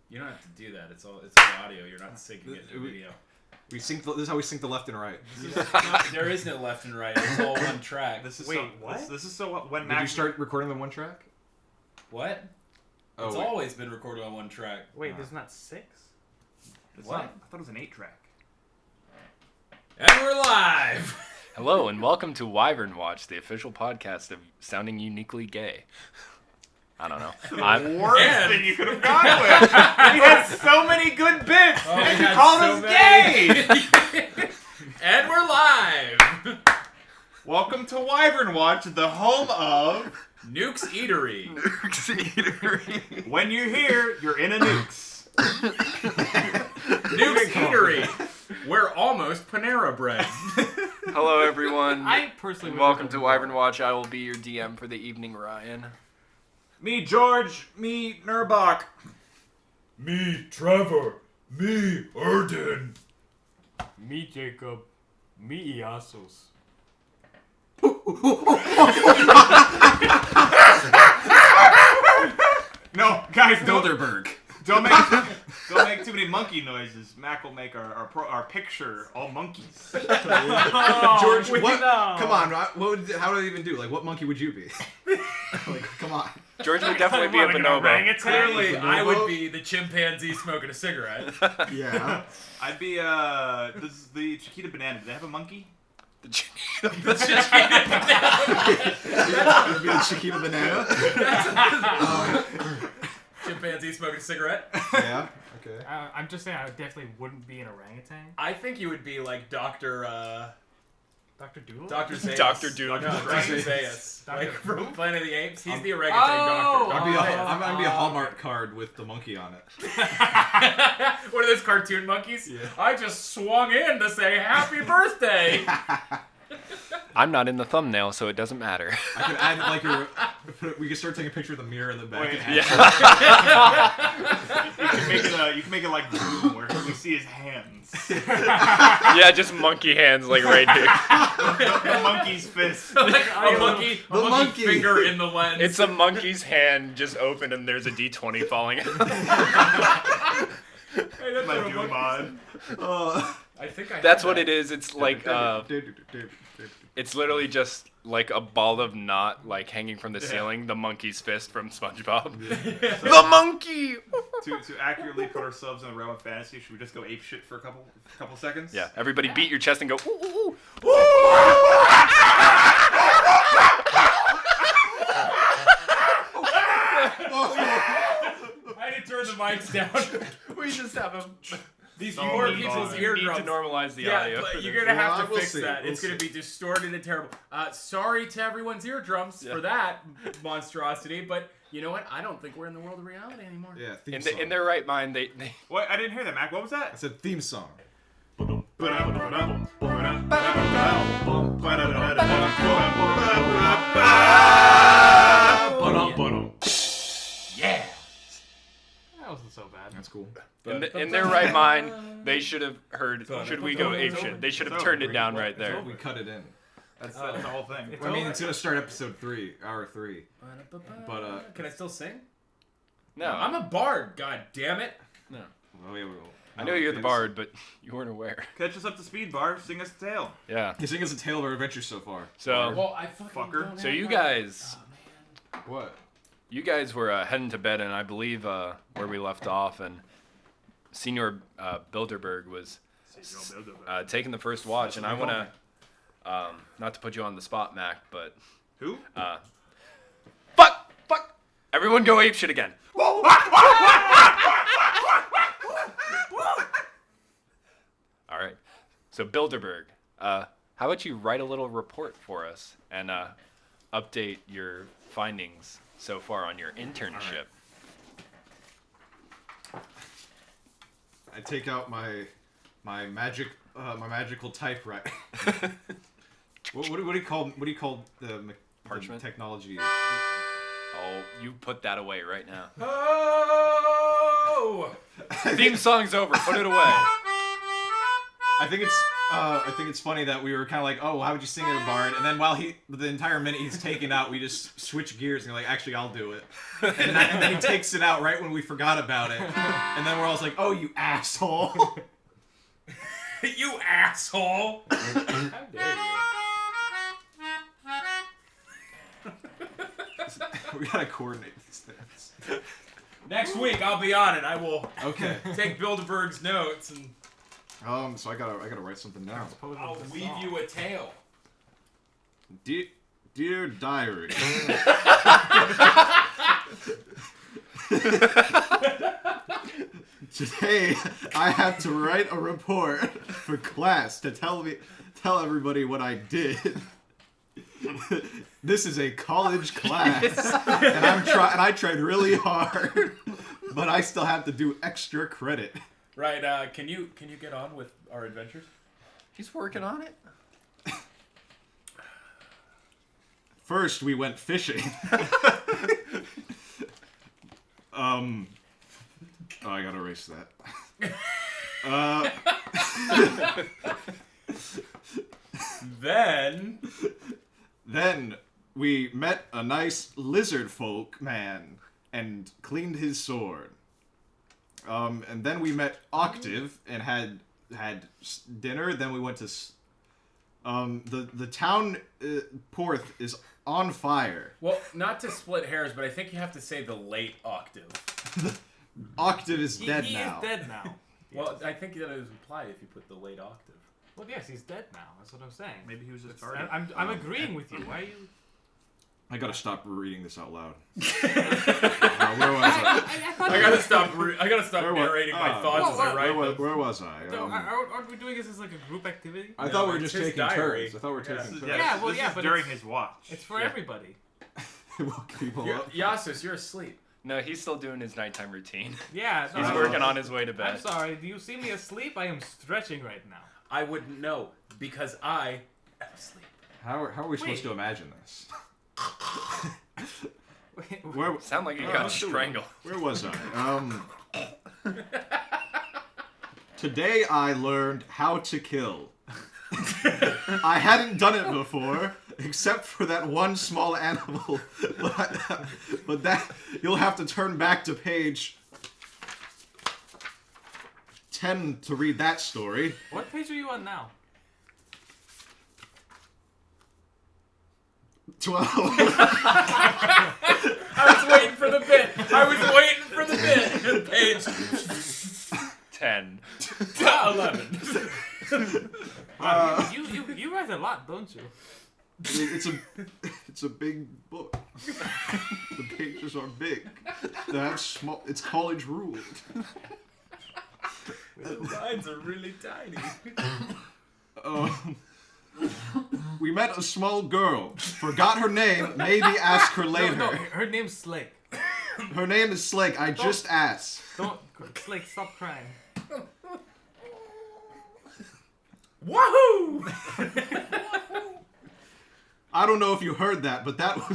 You don't have to do that. It's all audio. You're not syncing it in video. This is how we sync the left and right. There is no left and right. It's all one track. This is what? This is so when Did you start recording on one track? What? Oh, It's wait. always been recorded on one track. Wait, there's not 6? What? I thought it was an 8-track. And we're live! Hello and welcome to Wyvern Watch, the official podcast of sounding uniquely gay. I don't know. I'm Worst thing you could have gone with. We had so many good bits, and you called us gay. And we're live! Welcome to Wyvern Watch, the home of Nuke's Eatery. When you're here, you're in a Nukes. Nuke's Eatery. We're almost Panera Bread. Hello everyone. I personally and welcome to Wyvern Watch. I will be your DM for the evening, Ryan. Me, George. Me, Nurbach. Me, Trevor. Me, Erden. Me, Jacob. Me, Iasos. No, guys, don't Bilderberg. make too many monkey noises. Mac will make our picture all monkeys. George, wait, what? no. Come on, how would I even do? Like, what monkey would you be? Like, come on. George would definitely be a Like an bonobo. orangutan? Clearly, I would be the chimpanzee smoking a cigarette. Yeah. I'd be this is the Chiquita banana. Do they have a monkey? It'd be the Chiquita banana. Chimpanzee smoking a cigarette. Yeah. Okay. I'm just saying I definitely wouldn't be an orangutan. I think you would be like Dr. Dr. Doodle? Dr. Zayas. Dr. Doodle. Dr. Dr. Zayas. Dr. Like from Planet of the Apes. He's the Oh! orangutan doctor. I'm gonna be a Hallmark card with the monkey on it. One of those cartoon monkeys? Yeah. I just swung in to say happy birthday. I'm not in the thumbnail, so it doesn't matter. I could add like we could start taking a picture of the mirror in the back. Wait, and Yeah. you can make it like Doom, where we see his hands. Yeah, just monkey hands like right here. The monkey's fist. Like a monkey monkey. finger in the lens. It's a monkey's hand just open and there's a D20 falling out. Hey, that's My what a Doom monkey- mod. I think I That's have what that. it is. It's like it's literally just like a ball of knot like hanging from the ceiling. The monkey's fist from SpongeBob. The monkey. To accurately put ourselves in the realm of fantasy, should we just go ape shit for a couple seconds? Yeah, everybody beat your chest and go. Ooh, ooh, ooh. I had to turn the mics down. We just have a. These So poor many people's bars. You need to eardrums. normalize the Yeah, audio. but for you're this. gonna have Well, to we'll fix see. that. We'll It's gonna see. be distorted and terrible. Sorry to everyone's eardrums for that monstrosity, but you know what? I don't think we're in the world of reality anymore. Yeah. Theme In, song. in their right mind, they Wait, I didn't hear that, Mac. What was I that? said theme song. Yeah. That wasn't so bad. That's cool. in their right mind, they should have heard. Should we go ape shit? They should have turned it down right there. We cut it in. That's the whole thing. I mean, it's gonna start episode 3, hour 3. But Can I still sing? No, I'm a bard. God damn it! no. Oh yeah, we will. I know you're the bard, but you weren't aware. Catch us up to speed, Bar. Sing us a tale. Yeah. He's singing us a tale of our adventures so far. So, Well, I fucking Fucker. don't so have you my- guys, Oh, What? you guys were heading to bed, and I believe where we left off, and Senior Bilderberg was taking the first watch, and I want to, not to put you on the spot, Mac, but Who? fuck, everyone go ape shit again. All right. So Bilderberg, how about you write a little report for us and update your findings so far on your internship? I take out my magical typewriter. what do you call the Parchment? the technology? Oh, you put that away right now. Oh! Theme song's over. Put it away. I think it's I think it's funny that we were kind of like, oh, how would you sing it, Bard? And then while the entire minute he's taken out, we just switch gears and you're like, actually, I'll do it. And then he takes it out right when we forgot about it. And then we're all like, oh, you asshole. You asshole! How dare you? We gotta coordinate these things. Next week, I'll be on it. I will Okay. take Bilderberg's notes and So I gotta write something down. I'll weave you a tale. Dear diary. Today I have to write a report for class to tell everybody what I did. This is a college class, and I tried really hard, but I still have to do extra credit. Right, can you get on with our adventures? He's working on it. First, we went fishing. Oh, I gotta erase that. Then we met a nice lizard folk man and cleaned his sword. And then we met Octave and had dinner. Then we went to the town Porth is on fire. Well, not to split hairs, but I think you have to say the late Octave. Octave is dead He now. is dead now. Well, I think that is implied if you put the late Octave. Well, yes, he's dead now. That's what I'm saying. Maybe he was just I'm agreeing with you. Why are you? I gotta stop reading this out loud. Where was I? I gotta stop Where wa- narrating my oh. thoughts as I write Where them. was I? Aren't we doing this as like a group activity? I thought we were it's just his taking diary. turns. I thought we were taking turns. Yeah, well, this yeah, is but during it's- his watch. It's for everybody. Woke people up. Yasus, you're asleep. No, he's still doing his nighttime routine. Yeah, no, He's working on his way to I'm bed. sorry. Do you see me asleep? I am stretching right now. I wouldn't know because I am asleep. How are we supposed Wait. to imagine this? Wait, Where Sound like you got strangled. Where was I? Today I learned how to kill. I hadn't done it before, except for that one small animal. But that you'll have to turn back to page 10 to read that story. What page are you on now? 12. I was waiting for the bit. Page 10. 11. You write a lot, don't you? It's a big book. The pages are big. They have small. It's college ruled. The lines are really tiny. We met a small girl. Forgot her name. Maybe ask her later. No, her name's Slake. Her name is Slake. I just asked. Don't, Slake, stop crying. Wahoo! I don't know if you heard that, but that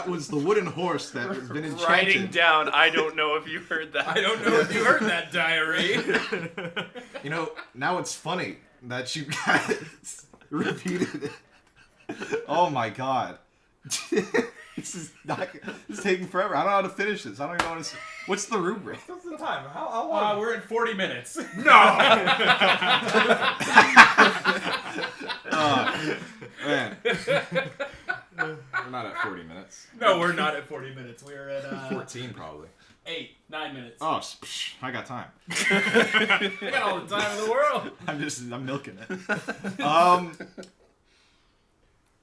was the wooden horse that has been enchanted. Writing down, I don't know if you heard that. I don't know if you heard that diary. You know, now it's funny that you guys repeated it. Oh my god. This is taking forever. I don't know how to finish this. I don't even know what's the rubric? What's the time? How long? We're at 40 minutes. Man. We're not at 40 minutes. No, we're not at 40 minutes. We're at 14 probably. 9 minutes. Oh, I got time. I got all the time in the world. I'm milking it.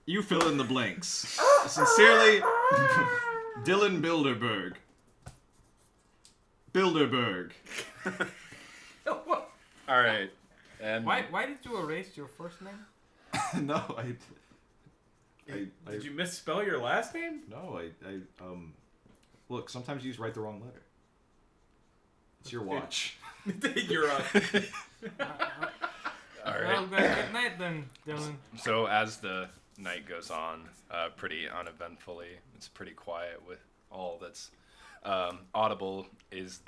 You fill in the blanks. Sincerely, Dylan Bilderberg. Bilderberg. All right. And Why did you erase your first name? No, Did you misspell your last name? No, look, sometimes you just write the wrong letter. It's your watch. You're up. All right. Well, good night then, Dylan. So as the night goes on, pretty uneventfully, it's pretty quiet with all that's audible is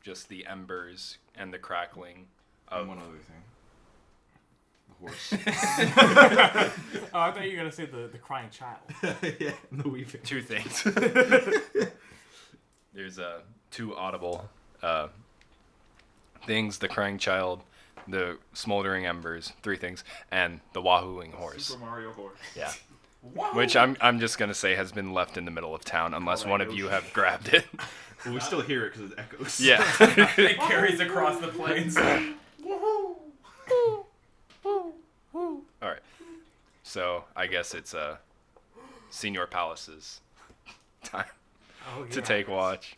just the embers and the crackling of And one other thing. horse. Oh, I thought you were gonna say the crying child. Yeah, and the Wyvern. Two things. There's two audible things: the crying child, the smoldering embers, three things, and the wahooing horse. Super Mario horse. Yeah. Which I'm just gonna say has been left in the middle of town unless one of you have grabbed it. Well, we still hear it because it echoes. Yeah. It carries across the plains. All right. So I guess it's Senior Palace's time Oh, to take watch.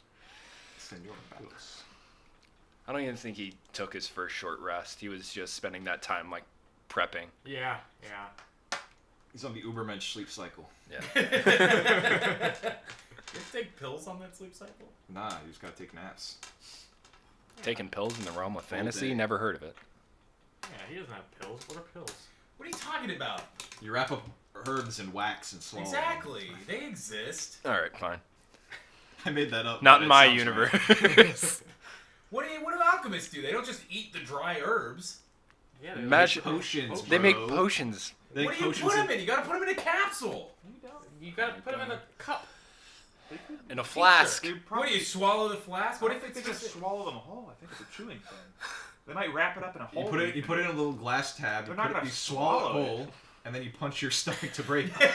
Senor Palace. I don't even think he took his first short rest. He was just spending that time like prepping. Yeah. He's on the Ubermensch sleep cycle. Yeah. You take pills on that sleep cycle? Nah, you just gotta take naps. Taking pills in the realm of fantasy? day. Never heard of it. Yeah, he doesn't have pills. What are pills? What are you talking about? You wrap up herbs in wax and swallow them. Exactly. They exist. All right, fine. I made that up. Not but in it my sounds universe. What do alchemists do? They don't just eat the dry herbs. Yeah, Right. Magic. Potions, They make bro. potions. They What make do you potions put them in? You gotta put them in a capsule. You gotta put them in a cup. In a flask. They What probably, do you swallow the flask? What I if think it's they just just swallow them whole? I think it's a chewing thing. They might wrap it up in a You hole. put it in a little glass tab. They're You, not put it, gonna you swallow it swallow it. whole, and then you punch your stomach to break it.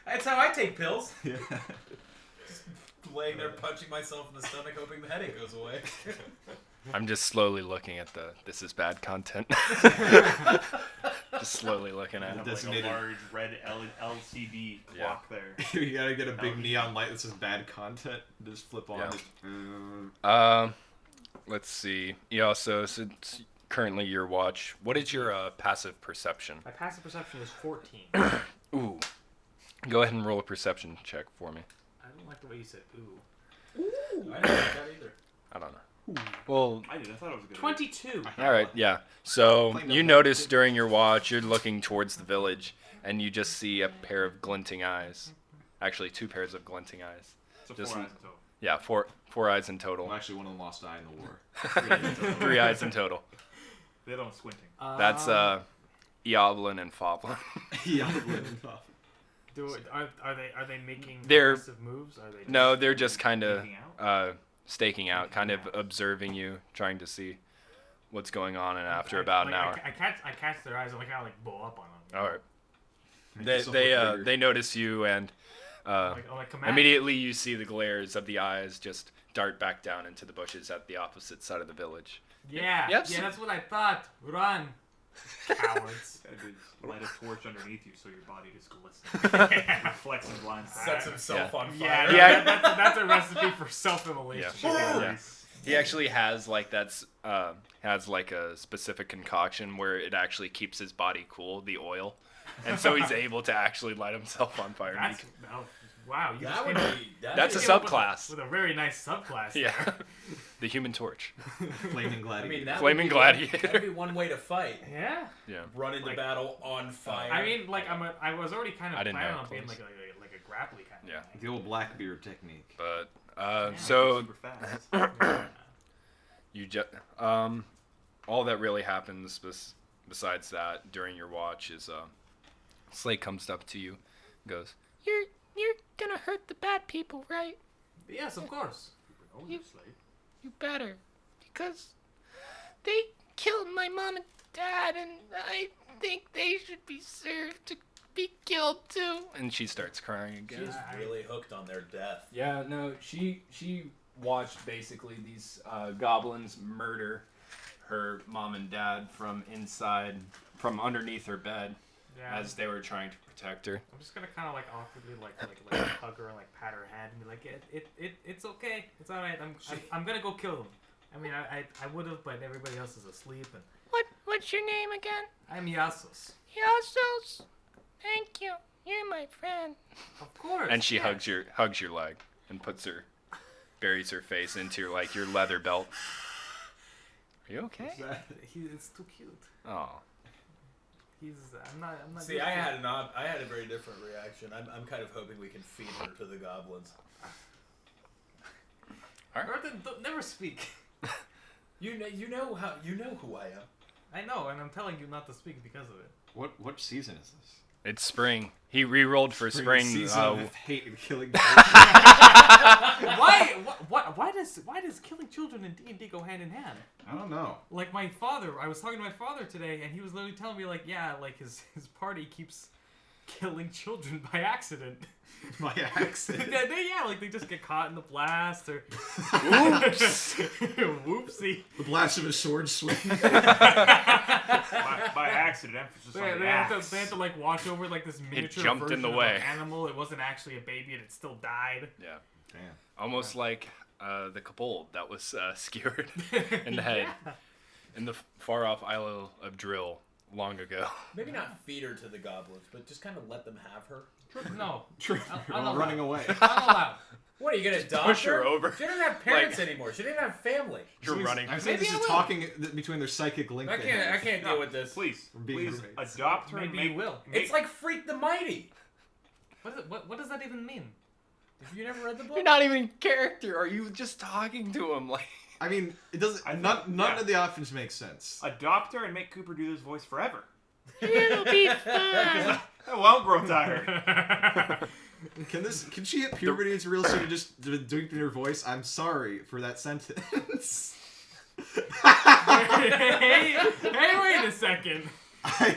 That's how I take pills. Yeah. Laying there punching myself in the stomach, hoping the headache goes away. I'm just slowly looking at the this is bad content. Just slowly looking at it. Like Designated. a large red LCD Yeah. clock there. You gotta get a big neon light that says bad content. Just flip on. Yeah. Just, Let's see. Yeah, so since currently your watch, what is your passive perception? My passive perception is 14. Ooh. Go ahead and roll a perception check for me. I don't like the way you said ooh. I didn't like that either. I don't know. Well, I did. I thought it was a good. 22. all right, yeah. So Plain you up. notice during your watch, you're looking towards the village, and you just see a pair of glinting eyes. Actually, two pairs of glinting eyes. So Just- 4 eyes in total. Yeah, four eyes in total. well, actually, one of them lost eye in the war. 3 eyes in total. The other one's squinting. That's Eoblin and Foblin. Yeah. Are they making They're- aggressive moves? Are they? No, they're just kind of Staking out? staking out, kind of observing you, trying to see what's going on. And after about an hour, I catch their eyes and I kind of like blow up on them. all right, Make they yourself look bigger. they notice you, and I'm like, command. immediately you see the glares of the eyes just dart back down into the bushes at the opposite side of the village. Yeah. Yep. Yeah, that's what I thought. Run, cowards. Gotta do is light a torch underneath you so your body just glistens. Reflects and blinds. Sets himself Yeah. on fire. Yeah, Yeah. that's a recipe for self-immolation. Yeah. He actually has like has like a specific concoction where it actually keeps his body cool, the oil, and so he's able to actually light himself on fire. That's wow. You That just would came be. That's a came up with subclass. with a very nice subclass. Yeah, there. the Human Torch. Flaming I gladiator. mean, that Flaming would be gladiator. That'd be one way to fight. Yeah. Yeah. Run into Like- battle on fire. I mean, like I was already kind of I didn't planning know on being clothes. like a grapply kind of Yeah. The old Blackbeard technique. But Yeah. so Super fast. thing. you just all that really happens besides that during your watch is Slate comes up to you, goes, "You're gonna hurt the bad people, right? Yes, of course. You better, because they killed my mom and dad, and I think they should be served to be killed too." And she starts crying again. She's really hooked on their death. Yeah, no, she watched basically these goblins murder her mom and dad from underneath her bed Yeah. as they were trying to protect her. I'm just gonna kind of like awkwardly like hug her and like pat her head and be like, it's okay, it's all right. I'm gonna go kill them. I mean, I would have, but everybody else is asleep and What's your name again? I'm Yasos. Yasos. Thank you. You're my friend. Of course. And she yes. hugs your leg and buries her face into your leather belt. Are you okay? It's too cute. Oh. I'm not. See, I had a very different reaction. I'm kind of hoping we can feed her to the goblins. Earthen, never speak. You know who I am. I know, and I'm telling you not to speak because of it. What season is this? It's spring. He re-rolled for spring. Season of hate and killing. Why does killing children in D&D go hand in hand? I don't know. Like my father, I was talking to my father today, and he was literally telling me like, yeah, like his party keeps killing children by accident. By accident. Like they just get caught in the blast or Oops. whoopsie. The blast of a sword swing. By accident, emphasis on the axe. They had to like watch over like this miniature jumped version in the of way. an animal. It wasn't actually a baby, and it still died. Yeah. Damn. Almost like the kobold that was skewered in the head in the far off Isle of Drill long ago. Maybe not feed her to the goblins, but just kind of let them have her. No. True. I'm not running allowed. away. I'm not allowed. What, are you going to adopt push her over. She doesn't have parents anymore. She didn't have family. You're running. I'm saying Maybe this I is will. talking between their psychic link. I they can't have. deal with this. Please being roommates. adopt her. Maybe and you will. It's like Freak the Mighty. What does that even mean? Have you never read the book? You're not even in character. Are you just talking to him like? I mean, it doesn't. None of the options make sense. adopt her and make Cooper do this voice forever. It'll be fun. I won't grow tired. Can she hit puberty? It's real soon. Just doing her voice. I'm sorry for that sentence. hey, wait a second. I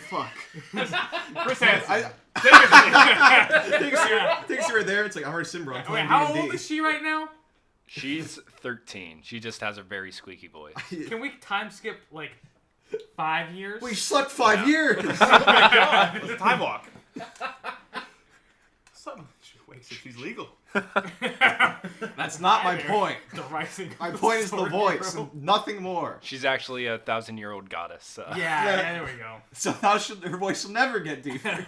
fuck. Chris Hansen. Things are there. It's like I'm already Simba. I'm Wait, playing how D&D. old is she right now? She's 13. She just has a very squeaky voice. Can we time skip like 5 years? We slept 5 years. Oh my god, it's a time walk. Something she wakes if she's legal. That's not my point. The rising. My point is the sword voice, hero. and nothing more. She's actually a 1,000-year-old goddess. So. Yeah, there we go. So how should her voice will never get deeper?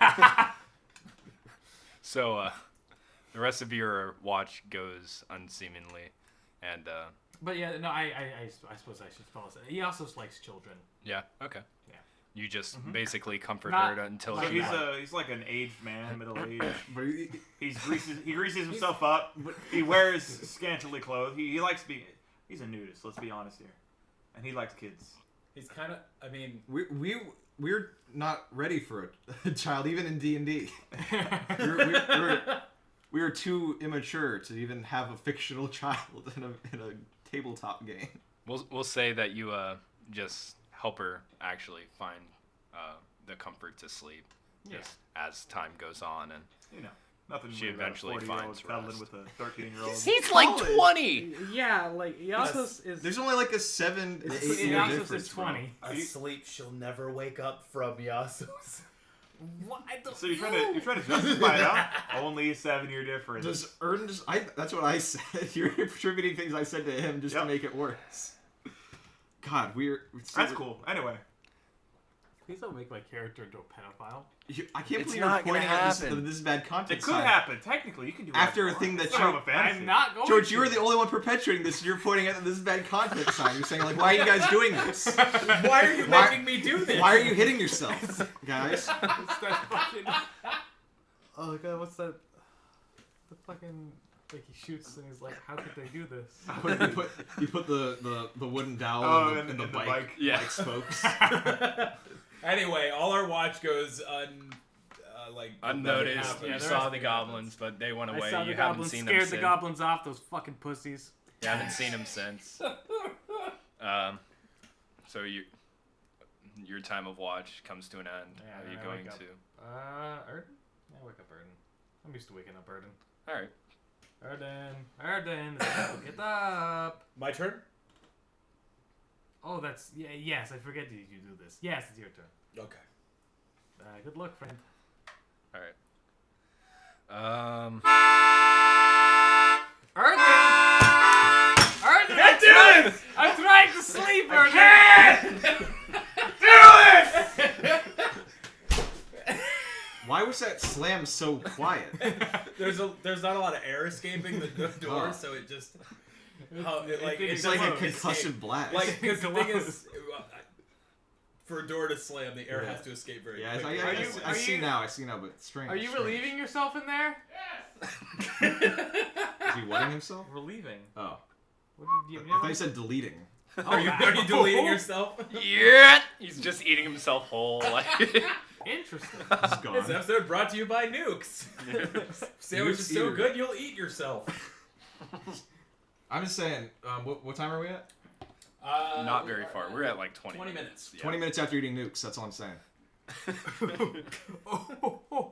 So the rest of your watch goes unseemingly, and But yeah, no, I suppose I should spell it. He also likes children. yeah, okay. Yeah. You just basically comfort Not- her until So she. he's like an aged man, middle aged. But He greases himself up. He wears scantily clothed. He likes being. He's a nudist. Let's be honest here, and he likes kids. He's kind of, I mean... we're not ready for a child, even in D&D. We are too immature to even have a fictional child in a tabletop game. We'll say that you just help her actually find the comfort to sleep, just as time goes on, and You know, nothing. She weird about a eventually 40-year-old finds cuddling rest. with a 13-year-old. he's like 20. Yeah, like he also is. There's only like a 7 to 8 He year also difference. says 20. Asleep, she'll never wake up from Yasuo's. What? I don't So you're trying to justify it, huh? Only a 7-year difference. Does Erden just? That's what I said. You're attributing things I said to him just to Yep. make it worse. God, That's cool. Anyway, Please don't make my character into a pedophile. I can't It's believe you're not gonna pointing at happen. this is bad content. it could sign. happen. Technically, you can do After whatever a thing you that want. you- It's not a fantasy. I'm not going. George, to. you were the only one perpetuating this. You're pointing at this is bad content sign. You're saying like, why are you guys doing this? Why are you Why- making me do this? Why are you hitting yourself, guys? It's that fucking. Oh god, what's that? The fucking. Like he shoots and he's like, how could they do this? You put the wooden dowel in the bike, Yeah. bike spokes. Anyway, all our watch goes Unnoticed. nothing You happens. saw the goblins, but they went I away. saw You the haven't goblins, seen them scared the since. goblins off, those fucking pussies. You haven't seen them since. So your time of watch comes to an end. Yeah, Are you I going wake up. to? Erden? I wake up Erden. I'm used to waking up Erden. All right. Erden, get up. My turn? Oh, that's yes. I forget you do this. Yes, it's your turn. Okay. Good luck, friend. All right. Erden, I'm trying to sleep, Erden. Why was that slam so quiet? There's not a lot of air escaping the door, Oh. so it just... It's like a concussive blast. Like, because the thing Glows. is, for a door to slam, the air has to escape very yeah, quickly. I see now, but it's strange. Are you strange. relieving yourself in there? Is he wetting himself? Relieving. Oh. What, you I thought you said deleting. Are you deleting yourself? Yeah. He's just eating himself whole. Like. Interesting. It's gone. This episode brought to you by Nukes. Sandwich Nukes is so eater. good you'll eat yourself. I'm just saying. What time are we at? Not very far. We're at like 20 minutes. Yeah. 20 minutes after eating nukes. That's all I'm saying.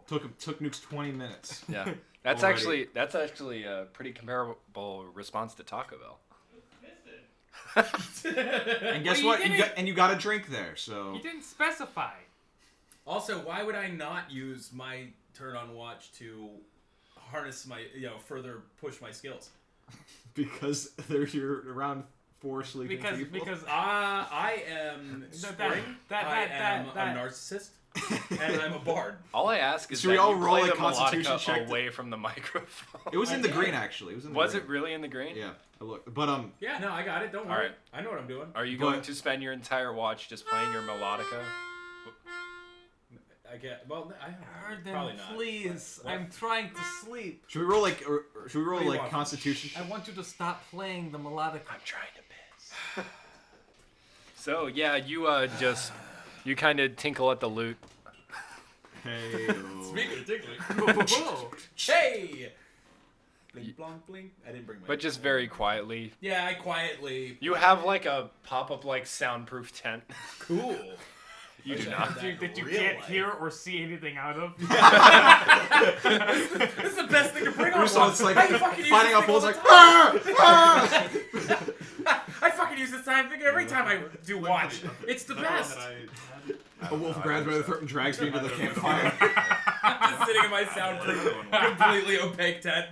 Took nukes 20 minutes. Yeah. That's Already. actually a pretty comparable response to Taco Bell. And guess Well, what? You got a drink there. So You didn't specify. Also, why would I not use my turn on watch to harness my, further push my skills? because you're around 4 sleeping people. Because I am spring. I am a narcissist, and I'm a bard. All I ask is Should that we all you roll play a the constitution melodica check to- away from the microphone. It was in I the did. green actually. It was in the Was green. it really in the green? Yeah. I looked. But Yeah, no, I got it. Don't worry. Alright. I know what I'm doing. Are you But- going to spend your entire watch just playing your melodica? I get. Well, I don't know. Arden, Probably not. please. What? I'm trying to sleep. should we roll like What do you want? constitution? I want you to stop playing the melodic. I'm trying to piss. So yeah, you kind of tinkle at the loot. Hey. Speaking of tickling. Whoa. Hey. Blink, blonk, blink. I didn't bring my. But just very quietly. Yeah, I quietly. You have like a pop-up like soundproof tent. Cool. You do Wish I not. had That you real can't life. hear or see anything out of. This is the best thing to bring on. So it's like I fucking use fighting this off thing all holes the like time. I fucking use this time every time I do watch. It's the best. a wolf grabs by the throat and drags me into the campfire. I'm just sitting in my soundproof, completely opaque tent.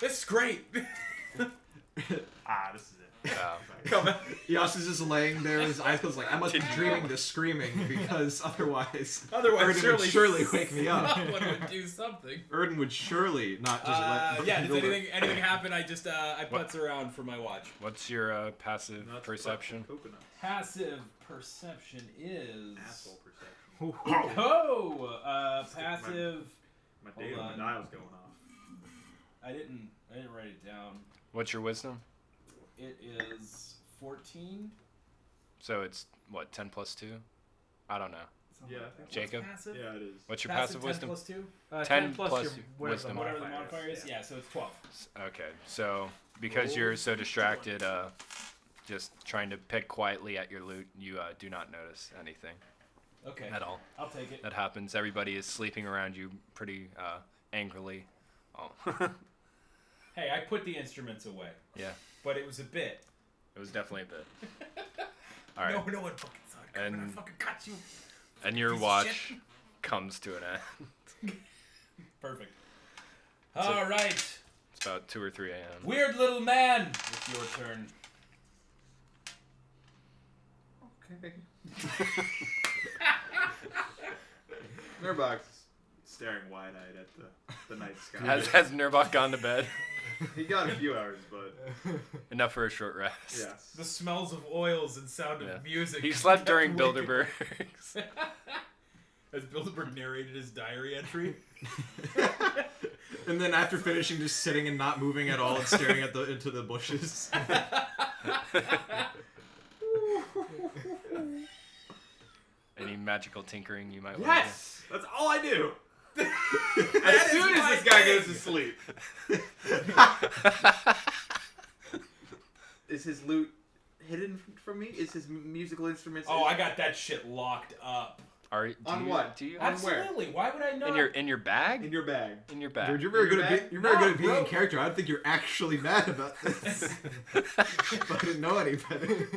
This is great. This is it. Yeah. Come on. Yas is just laying there, his eyes closed, like I must be dreaming this screaming because otherwise Otherwise, Erden would surely wake me up. Someone would do something. Erden would surely not just let. Yeah. Does Hilda- anything happen? I just I putz around for my watch. What's your passive perception? Coconut. Passive perception is. Asshole perception. Oh, passive. My Hold data on on. the dial's going off. I didn't write it down. What's your wisdom? It is 14. So it's what 10 plus 2? I don't know. Yeah, I think Jacob? What's passive? Yeah, it is. What's your Passive passive 10 wisdom? plus 2? 10 plus plus your wisdom. Whatever the Modifier modifier is. Yeah, so it's 12. Okay, so because you're so distracted, just trying to pick quietly at your loot, you do not notice anything Okay. at all. I'll take it. That happens. Everybody is sleeping around you pretty angrily. Oh, Hey, I put the instruments away. yeah, But it was a bit. it was definitely a bit. All right, No one fucking saw it coming. I And- fucking got you. and your piece of watch shit. comes to an end. Perfect. All right. It's about 2 or 3 a.m. Weird little man. It's your turn. Okay. Nurbox staring wide-eyed at the night sky. Has Nurbok gone to bed? He got a few hours, but Enough for a short rest. yes. The smells of oils and sound of Yeah. music. He slept during Waking- Bilderbergs. Has Bilderberg narrated his diary entry? And then after finishing, just sitting and not moving at all and staring at into the bushes. Any magical tinkering you might Yes! That's all I do! That As is soon as my this guy thing. goes to sleep. Is his loot hidden from me? Is his musical instruments Oh, I got that shit locked up. On what? Do you? On where? Absolutely. Why would I not? In your bag? in your bag? In your bag. Dude, you're very good at you're very No, good at being in bro. character. I don't think you're actually mad about this. If I didn't know any better.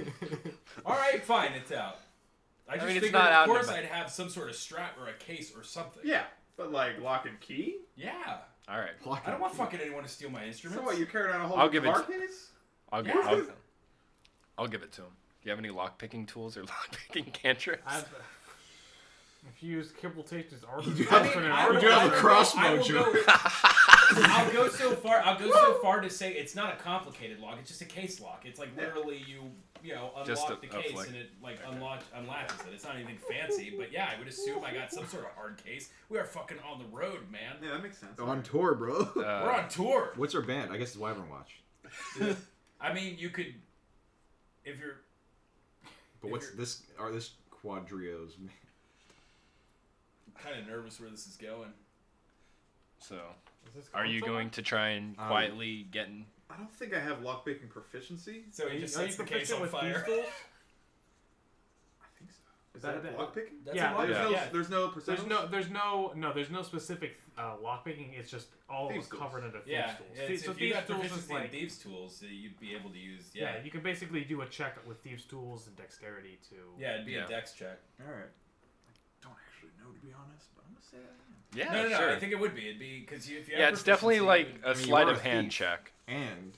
All right, fine, it's out. I just mean, it's figured, not out of in the course, ba- I'd have some sort of strap or a case or something. Yeah, but like lock and key? Yeah. All right. I don't want fucking anyone to steal my instruments. So what, you carried around a whole I'll give it car to- case? I'll give I'll give it to him. Do you have any lock picking tools or lock picking cantrips? If you use Kibble Taste's art, You do I have, mean, you I will- do have I a will crossbow, go- Joe. I'll go so far to say it's not a complicated lock. It's just a case lock. It's like literally you Just unlock the a case flick. and it like unlatches it. It's not anything fancy, but yeah, I would assume I got some sort of hard case. We are fucking on the road, man. Yeah, that makes sense. On tour, bro. We're on tour. What's our band? I guess it's Wyvern Watch. I mean, you could. if you're. But what's this? Are this quadrios? I'm kind of nervous where this is going. So, Is this are you console? going to try and quietly get in? I don't think I have lockpicking proficiency. So he Are just you sets the case proficient on with fire. thieves' tools? I think so. Is that That- lockpicking? That's Yeah, a lot. yeah. There's no percentage. There's no specific lockpicking. It's just all Thieves' tools. covered under thieves' Yeah, tools. it's, So if you thieves' got tools is proficiency like in thieves' tools, you'd be able to use. yeah, you can basically do a check with thieves' tools and dexterity to. Yeah, it'd be Yeah. a dex check. All right. I don't actually know, to be honest, but I'm gonna say I am. Yeah, No, sure. I think it would be. It'd be because if you. Yeah, have it's definitely proficiency, like you a mean, you sleight are of a hand thief. check. And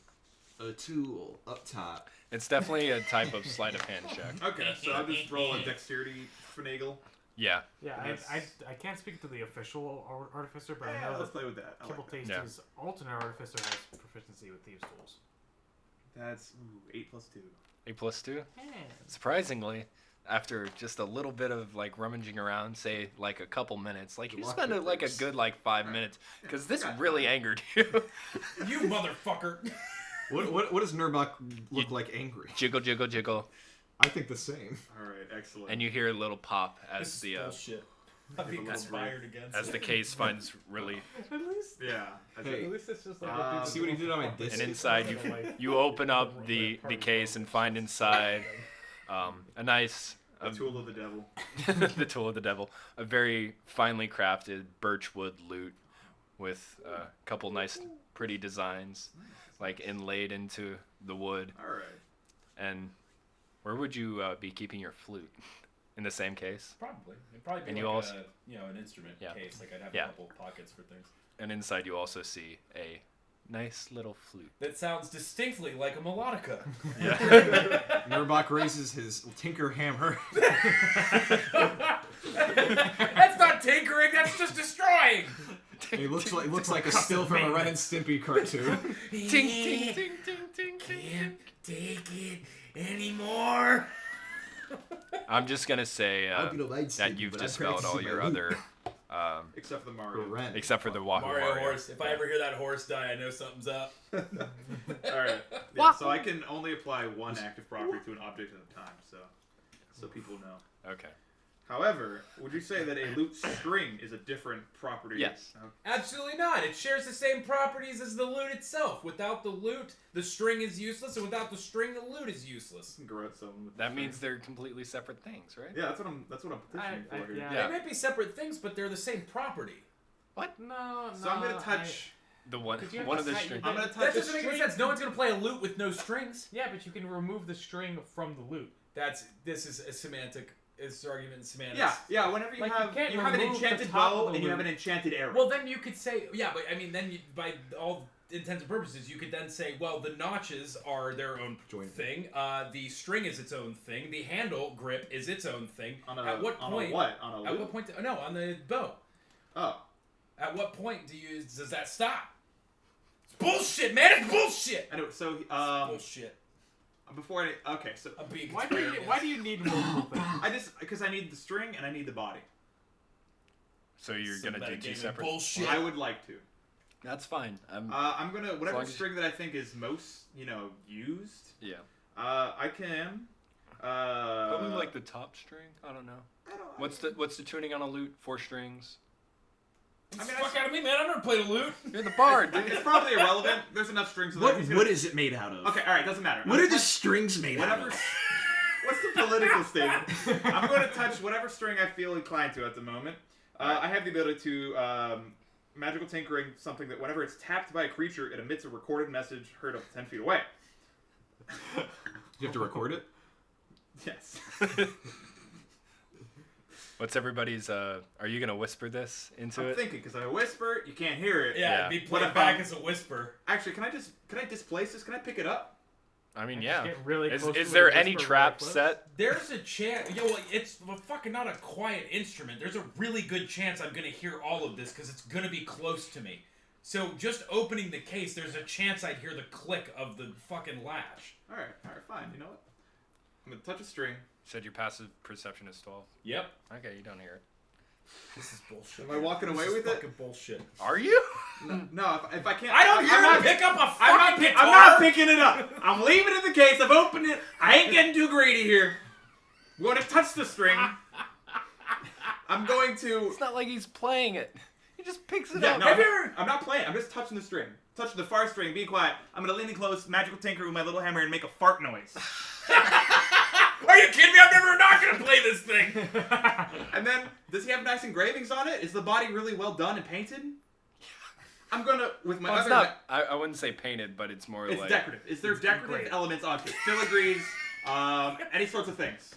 a tool up top. It's definitely a type of sleight of hand check. Okay, so I'll just roll a dexterity finagle. Yeah. Yeah, Yes. I can't speak to the official artificer, but I Yeah, know let's that play with that. I Kibble like that. Tasty's alternate artificer has proficiency with thieves' tools. That's 8 plus 2. 8 plus 2. Yeah. Surprisingly, after just a little bit of like rummaging around, say like a couple minutes, like you Lock spend it like a first. good like 5 minutes, because this really angered you. You motherfucker. What does Nurbok look like angry? Jiggle, jiggle, jiggle, I think the same. All right, excellent. and you hear a little pop This as is the bullshit. I'm being little conspired against. as the case finds relief, At least, yeah. Hey, at least it's just like uh, the see what he did on my disc? and inside you open up the case and find inside a nice A tool of the devil. the tool of the devil, a very finely crafted birchwood lute with a couple nice pretty designs like inlaid into the wood. All right. And where would you be keeping your flute? In the same case? Probably. It'd probably be And like you also- an instrument Yeah. case. Like I'd have Yeah. a couple pockets for things. And inside you also see a nice little flute. That sounds distinctly like a melodica. Yeah. Nurbok raises his tinker hammer. That's not tinkering. That's just destroying. He looks like a still from a Ren and Stimpy cartoon. Ting, ting, ting, ting, ting, ting. Can't take it anymore. I'm just gonna say that you've dispelled all your other, Except for the Mario. Ren. except for the Wahoo Mario Mario. horse. If I ever hear that horse die, I know something's up. All right. Yeah, so I can only apply one active property to an object at a time, so people know. Okay. However, would you say that a lute string is a different property? Yes. Absolutely not. It shares the same properties as the lute itself. Without the lute, the string is useless, and without the string, the lute is useless. Garrote someone with That the means string. they're completely separate things, right? Yeah, that's what I'm petitioning I- for here. yeah. Yeah. They might be separate things, but they're the same property. No, So I'm gonna touch. The one Could you one of the emphasize- strings. I'm gonna That touch a doesn't make any string. sense. No one's gonna play a lute with no strings. Yeah, but you can remove the string from the lute. This is a semantic. It's argument in semantics. Yeah. Whenever you Like, you have can't you have an remove the enchanted top bow of the and you have lute. an enchanted arrow. Well, then you could say, yeah, but I mean, then you, by all intents and purposes, you could then say, well, the notches are their own Join. thing. The string is its own thing. The handle grip is its own thing. on a, at what on point? a what? On a At lute? what point? No, on the bow. Oh. At what point does that stop? It's bullshit, man. It's bullshit. Anyway, so Bullshit. before I okay, so I'm being Why do you need multiple things? I just because I need the string and I need the body. So you're Some gonna do two metagaming separate. bullshit. I would like to. That's fine. I'm gonna whatever long as- string that I think is most used. Yeah. I can. Probably like the top string. I don't know. I don't. What's the tuning on a lute? 4 strings. I mean, Fuck out of me, man. I've never played a lute. You're the bard, dude. it's probably irrelevant. There's enough strings. So that What he's wood gonna- is it made out of? Okay, all right, doesn't matter. What I'm are the touch- strings made out whatever? of? What's the political statement? I'm going to touch whatever string I feel inclined to at the moment. I have the ability to magical tinkering something that whenever it's tapped by a creature, it emits a recorded message heard up to 10 feet away. You have to record it? Yes. What's everybody's? Are you gonna whisper this into I'm it? thinking because I whisper, you can't hear it. Yeah, Yeah. it'd be What played if back I'm- as a whisper. Actually, can I displace this? Can I pick it up? I mean, Just yeah. get really close Is to there the any whisper trap clips. set? There's a chance. Yo, like, it's fucking not a quiet instrument. There's a really good chance I'm gonna hear all of this because it's gonna be close to me. So just opening the case, there's a chance I'd hear the click of the fucking latch. All right, fine. You know what? I'm gonna touch a string. Said your passive perception is 12. Yep. Okay, you don't hear it. This is bullshit. Am I walking away This is with it? fucking bullshit. Are you? No, if I can't... I don't hear I'm him not- pick up a I'm fucking guitar. I'm not picking it up. I'm leaving it in the case. I've opened it. I ain't getting too greedy here. I'm going to touch the string. I'm going to... It's not like he's playing it. He just picks it Yeah, up. no, I'm not playing. I'm just touching the string. Touching the far string. Be quiet. I'm going to lean in close, magical tinker with my little hammer and make a fart noise. Are you kidding me? I'm never not gonna play this thing. And then, does he have nice engravings on it? Is the body really well done and painted? I'm gonna, with my Well, it's other... not. I wouldn't say painted, but it's more It's like decorative. Is there decorative great. elements onto it? Filigrees, any sorts of things.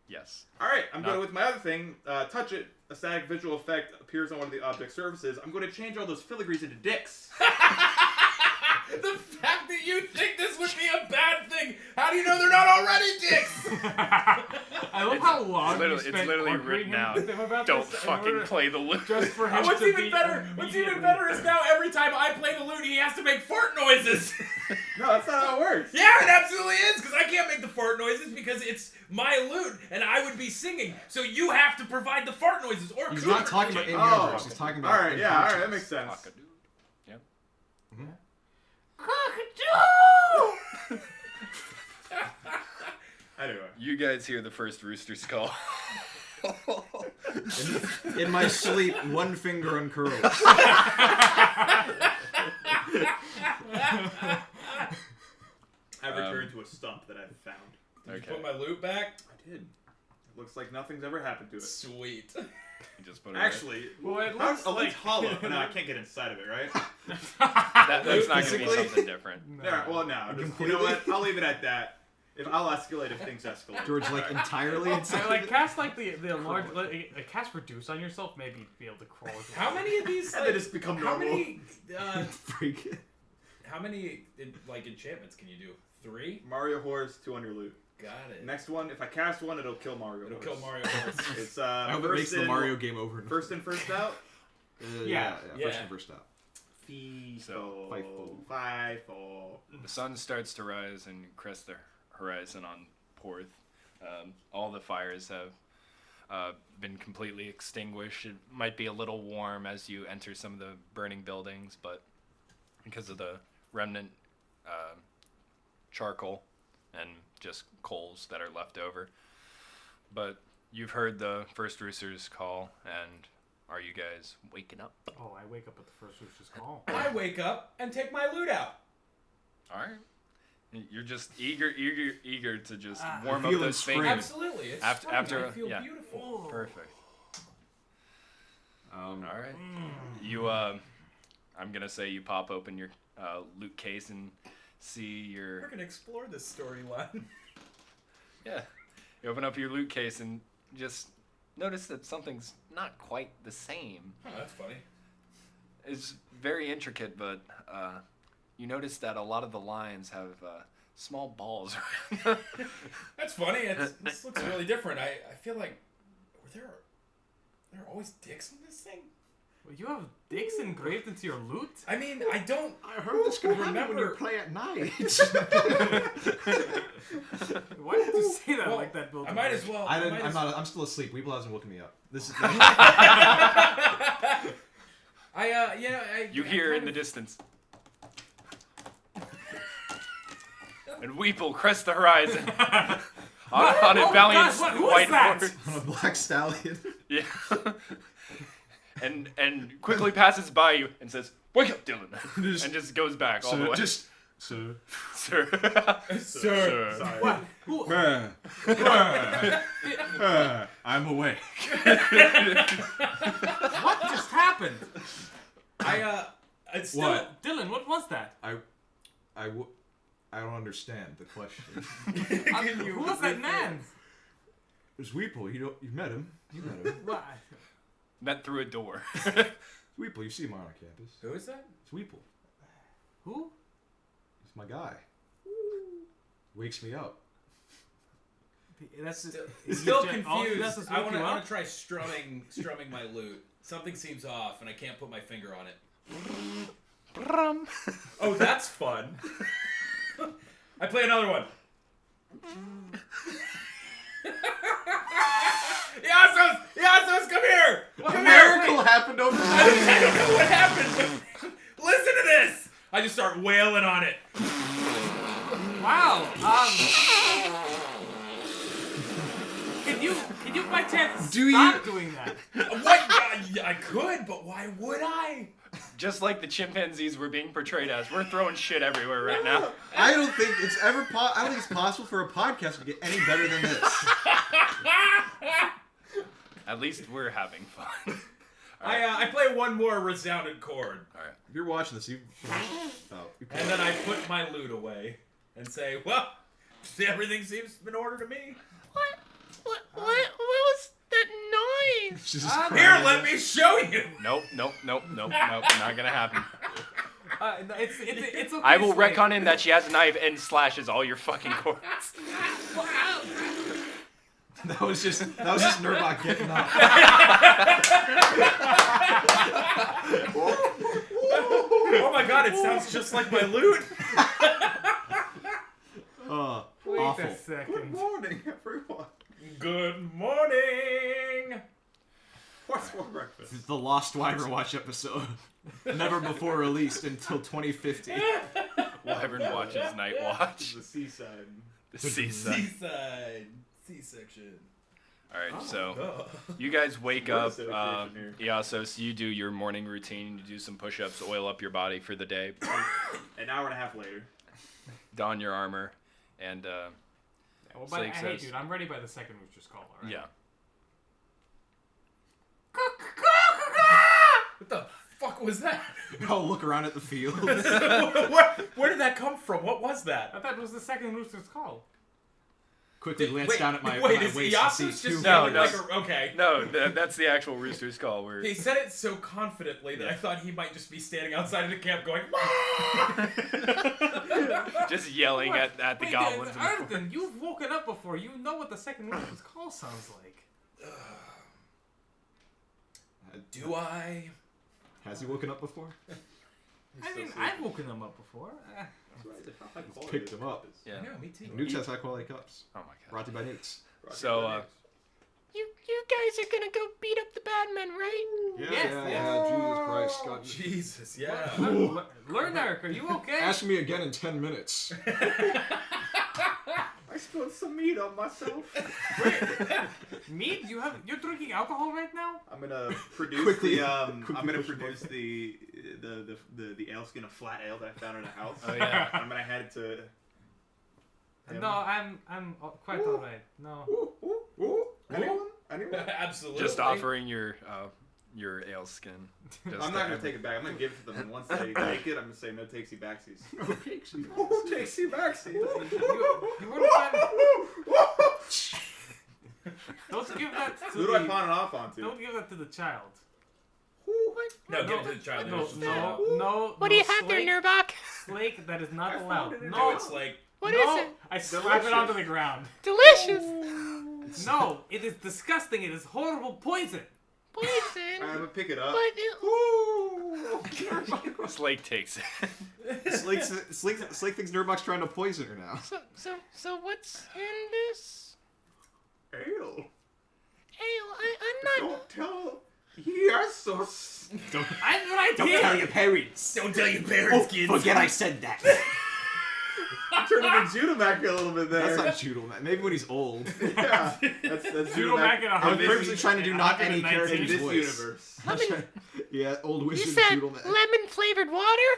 yes. All right, I'm No. going with my other thing. Touch it. A static visual effect appears on one of the object surfaces. I'm going to change all those filigrees into dicks. The fact that you think this would be a bad thing, how do you know they're not already dicks? I love how long you It's spent literally arguing written out. with him about Don't this in fucking order play the lute. just for him What's to even be better? What's even better is now every time I play the lute, he has to make fart noises. No, that's not how it works. Yeah, it absolutely is, because I can't make the fart noises because it's my lute, and I would be singing. So you have to provide the fart noises, or He's Cooper not talking about can. in-universe. He's talking about All right, yeah, all right, that makes in-conscience. sense. Yep. Anyway. You guys hear the first rooster's call. In my sleep, one finger uncurls. I've returned to a stump that I've found. Did Okay. you put my lute back? I did. It looks like nothing's ever happened to it. Sweet. You just put it away. Actually, Well, it how's looks a like lute's hollow? No, I can't get inside of it, right? That's not going to be Physically? something different. Yeah, well, no. You know what? I'll leave it at that. I'll escalate if things escalate. George, like, entirely inside. I like cast like the large like cast reduce on yourself, maybe be able to crawl. How many of these? And Like, they just become how normal. many? Freak. How many like enchantments can you do? 3? Mario Horse, 2 on your loot. Got it. Next one, if I cast one, it'll kill Mario It'll Horse. kill Mario Horse. It's I hope it first makes the in, Mario game over. First in, first out. Yeah, Yeah. first in, first out. So- FIFO. The sun starts to rise and crest the horizon on Porth. All the fires have been completely extinguished. It might be a little warm as you enter some of the burning buildings, but because of the remnant charcoal and just coals that are left over. But you've heard the first rooster's call, and are you guys waking up? Oh, I wake up at the first rooster's call. I wake up and take my lute out. All right. You're just eager to just warm I up feel those spring. fingers. Absolutely. It's After- spring. after- I feel yeah. beautiful. Perfect. Um, All right. You, I'm gonna say you pop open your loot case and see We're your. gonna explore this storyline. Yeah. You open up your loot case and just notice that something's not quite the same. Oh, that's funny. It's very intricate, but you notice that a lot of the lines have small balls. That's funny. This looks really different. I feel like were there are always dicks in this thing? Well, you have dicks engraved into your loot? I mean, I don't. I heard this can happen when you Remember- play at night. Why did you say that Well, like that, Bill? I might as well. I'm still asleep. Weeble hasn't woken me up. This is. You hear in the distance. And Weeple crests the horizon on a valiant God, who is white that? horse. On a black stallion. Yeah. and quickly passes by you and says, "Wake up, Dylan," and just goes back all the way. Sir. Sir. Sir. Sorry. What? Who? I'm awake. What just happened? It's still, What? Dylan, what was that? I don't understand the question. Who was that man? There's Weeple. You met him. You met him. What? Met through a door. Weeple. You see him on our campus. Who is that? It's Weeple. Who? He's my guy. Wakes me up. That's Still all he confused. does is I wake want you to up? try strumming my lute. Something seems off, and I can't put my finger on it. Oh, that's fun. I play another one. Yasos, come here! Come here! Miracle happened overnight. I don't know what happened, just start wailing on it. Wow. Can you by chance stop doing that? What? I could, but why would I? Just like the chimpanzees were being portrayed as, we're throwing shit everywhere right now. I don't think it's ever. I don't think it's possible for a podcast to get any better than this. At least we're having fun. I play one more resounding chord. All right. If you're watching this, you. Oh, And then I put my loot away and say, well, everything seems in order to me. What was that noise? She's just Here, crying. let me show you. Nope. Not gonna happen. It's okay. I will Slate. retcon in that she has a knife and slashes all your fucking cords. That was just Nurbok getting up. Oh my god, it sounds just like my loot. Wait Awful. a second. Good morning, everyone. Good morning. What's for breakfast? This is the Lost Wyvern Watch episode. Never before released until 2050. Wyvern Watch's Night Watch. The seaside. The season. Seaside. C-section. All right, so Oh. you guys wake What up. is dedication here? Yeah, so you do your morning routine. You do some push-ups, oil up your body for the day, An hour and a half later. don your armor, and Well, but Slake hey, says- dude, I'm ready by the second rooster's call. All right? yeah. What the fuck was that? I'll look around at the field. Where did that come from? What was that? I thought it was the second rooster's call. Quickly glance down at my wait, my is waist Iyasus and see just two. No, yelling no. like a... Okay. No, that's the actual rooster's call. Where He said it so confidently that I thought he might just be standing outside of the camp going, just yelling at the Wait, goblins. in the forest. Earthen, you've woken up before. You know what the second rooster's call sounds like. do I? Has he woken up before? I mean, I've woken them up before. Picked him up. Yeah. I know, me too. Nukes has high quality cups. Oh my god. Brought to you by Nukes. So, you guys are gonna go beat up the bad men, right? Yeah, Yes, yeah, yes. Jesus Christ. God. Jesus, yeah. Learn, Eric. Are you okay? Ask me again in 10 minutes. I spilled some meat on myself. Mead, you're drinking alcohol right now? I'm gonna produce Quickly I'm push gonna them produce up. the ale skin of flat ale that I found in a house. Oh yeah. I'm gonna hand it to him. No, I'm quite all right. No. Anyone? Absolutely. Just offering your ale skin. Just I'm not gonna take it back. I'm gonna give it to them, and once they take it, I'm gonna say no takesy backsies. No takesy. Oh, takesy backsies. You were trying. Don't give that to Who do I pawn it off onto? Don't give that to the child. No, give it to the child. No. What do you have there, Nurbok? Slake, that is I not found allowed. it in No, No, it's like, What no, is it? I slap it onto the ground. Delicious. No, it is disgusting. It is horrible poison. I'm Poison. gonna pick it up. Slake takes it. Slake thinks Nurbok's trying to poison her now. So what's in this? Ale. Ale, I'm not. Don't tell. Yes, or I'm right here. your parents. don't tell your parents, kids. Forget I said that. turn into Judomac a little bit there. That's not Judel, man. Maybe when he's old. Yeah, that's Judo back in I'm 100. purposely trying to do not any character in in this voice. universe. Yeah, old wizard Judel man. lemon flavored water?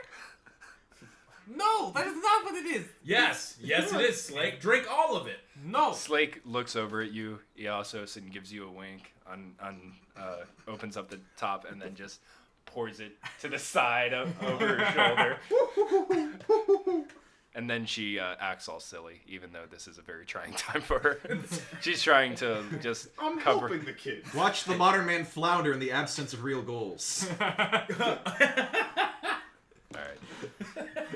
No, that is not what it is. Yes, it is, Slake. Drink all of it. No. Slake looks over at you, Iasos, and gives you a wink. Opens up the top and then just pours it to the side over her shoulder. And then she acts all silly, even though this is a very trying time for her. She's trying to just I'm cover. helping the kids. Watch the modern man flounder in the absence of real goals. All right.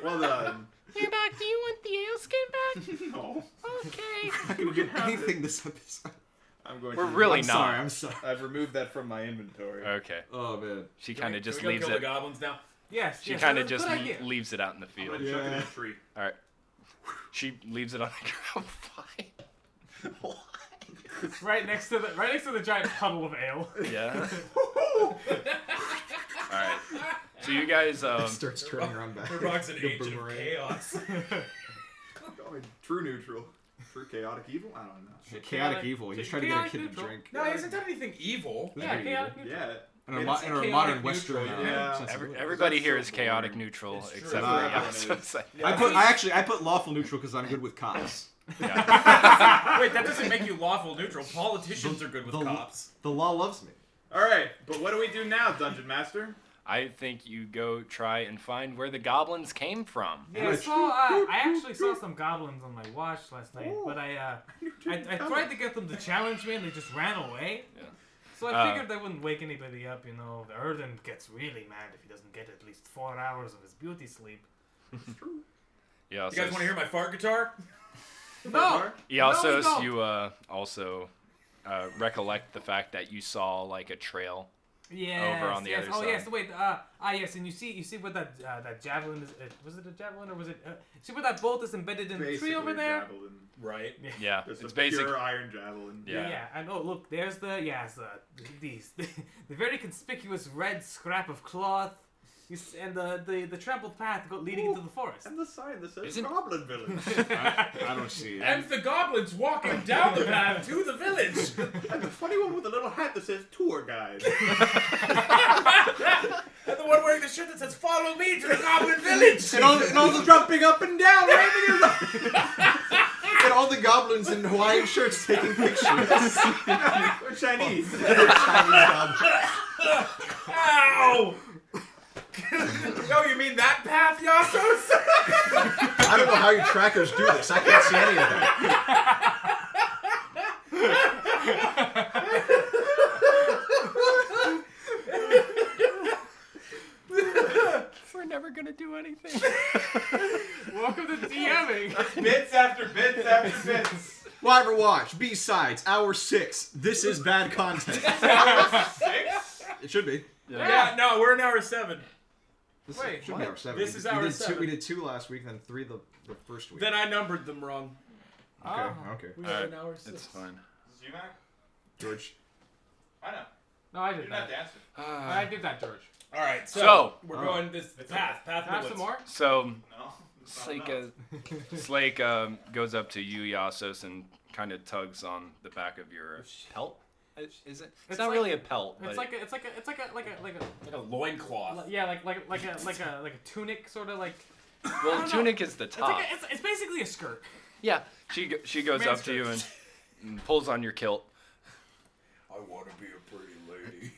Well done. Nurbok, do you want the ale skin back? No, Okay. I can get anything this episode. I'm going We're to. really I'm not. sorry, I'm sorry. I've removed that from my inventory. Okay. Oh, man. She kind of just Can we go leaves kill it. the goblins now? Yes. She yes, kind of that's a just good idea. leaves it out in the I'm field. gonna chuck it in Yeah. a tree. All right. She leaves it on the ground. Fine. Right next to the giant puddle of ale. Yeah. All right. So you guys, Starts turning around back. The rock's an The agent of boomerang. chaos. Oh, true neutral. True chaotic evil? I don't know. Chaotic evil. He's trying to get a kid to neutral. drink. No, he hasn't done anything evil. Yeah, Very chaotic evil. neutral. Yeah. In our, It's in our chaotic modern neutral, Western yeah. sensibility. everybody That's here so is chaotic boring. neutral It's true. except Nah, for I yeah. I put lawful neutral because I'm good with cops. Yeah. Wait, that doesn't make you lawful neutral. Politicians are good with the- cops. The law loves me. All right, but what do we do now, Dungeon Master? I think you go try and find where the goblins came from. Yeah, I saw. I actually saw some goblins on my watch last night, but I tried to get them to challenge me, and they just ran away. Yeah. So I figured I wouldn't wake anybody up. You know, the Erden gets really mad if he doesn't get at least 4 hours of his beauty sleep. Yeah. You guys want to hear my fart guitar? No. You also recollect the fact that you saw like a trail. Yes, over on the other Oh side. yes, wait. Yes, and you see what that javelin is. Was it a javelin or was it? See where that bolt is embedded in the tree over there? Javelin. Right. Yeah, Just it's a basic. pure iron javelin. Yeah. Yeah, and oh look, there's the the very conspicuous red scrap of cloth, and the trampled path leading into the forest. And the sign that says Isn't- Goblin Village. I don't see it. And the goblins walking down the path to the village. And the funny one with the little hat that says tour guide. And the one wearing the shirt that says "Follow me to the goblin village." And all the jumping up and down, waving his and all the goblins in Hawaiian shirts taking pictures. We're Chinese. Chinese goblins. Ow! No, you mean that path, Yasos? I don't know how your trackers do this. I can't see any of that. We're never gonna do anything. Welcome to DMing. Bits after bits after bits. Wyvern Watch, B-Sides, Hour 6. This is bad content. 6? It should be. Yeah, no, we're in hour 7. This Wait, should be hour 7. This is we hour did 7. We did 2 last week, then 3 the first week. Then I numbered them wrong. Okay. We Alright, are in hour 6. It's fine. Is you, Mac? George. I know. No, I You're did not that. dancing. I did that, George. All right, So- we're going this path. Have Millets. some more? So No. it's not Slake, enough. Slake goes up to you, Yasos, and kind of tugs on the back of your pelt. Is it? It's not like- really a pelt. It's but like a Like a loincloth. yeah, like a tunic sort of like. well, don't know. tunic is the It's top. like it's basically a skirt. Yeah, she goes Man's up to you and pulls on your kilt. I want to be a pretty lady.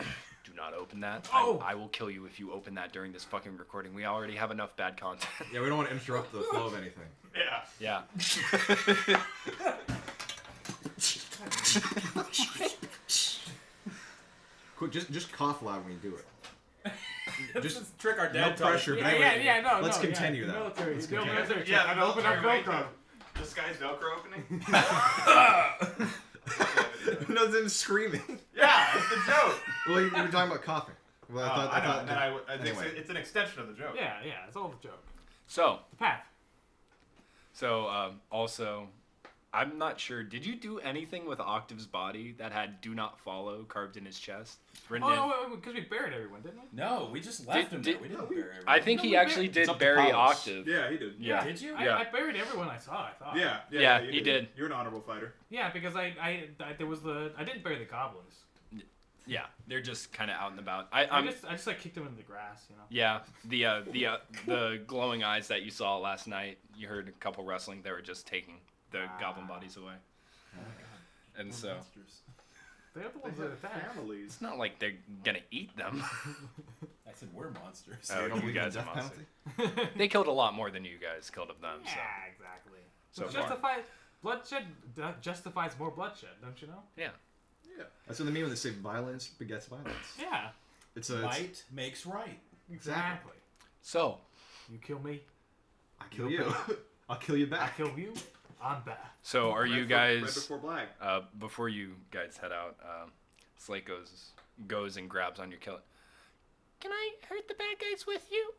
Do not open that. Oh. I will kill you if you open that during this fucking recording. We already have enough bad content. Yeah, we don't want to interrupt the flow of anything. Yeah. Yeah. Quick, just cough loud when you do it. Just a trick our No dad taught us. pressure. Yeah, Anyway, yeah, no. let's no, continue yeah. that. Military, Let's the continue. military. Yeah, and open up military, Velcro. This guy's Velcro opening? No, then screaming. Yeah, it's the joke. Well, you were talking about coughing. Well, I know. And then I think anyway. it's an extension of the joke. Yeah, it's all the joke. So, The path. also, I'm not sure. Did you do anything with Octave's body that had "Do Not Follow" carved in his chest? Written in? Oh, because we buried everyone, didn't we? No, we just left him there. did- We didn't bury everyone. I think No, he we actually did. did It's up to bury Paulus. Octave. Yeah, he did. Yeah. Did you? Yeah. I buried everyone I saw. I thought. Yeah, he did. You're an honorable fighter. Yeah, because I there was I didn't bury the goblins. Yeah, they're just kind of out and about. I just like kicked them in the grass, you know. Yeah, the glowing eyes that you saw last night. You heard a couple wrestling. They were just taking the goblin bodies away. And so They're the They ones that have attack. families. it's not like they're gonna eat them. I said we're monsters. Oh, You don't you believe in guys the are death monsters. penalty? They killed a lot more than you guys killed of them. So Yeah, exactly. So Which far. justifies bloodshed justifies more bloodshed, don't you know? yeah. Yeah. That's what they mean when they say violence begets violence. Yeah, It's a. Might makes right. exactly. So You kill me, I kill you. I'll kill you I back. kill you. I'm back. so are you Right guys? before black? Before you guys head out, Slate goes and grabs on your kilt. Can I hurt the bad guys with you?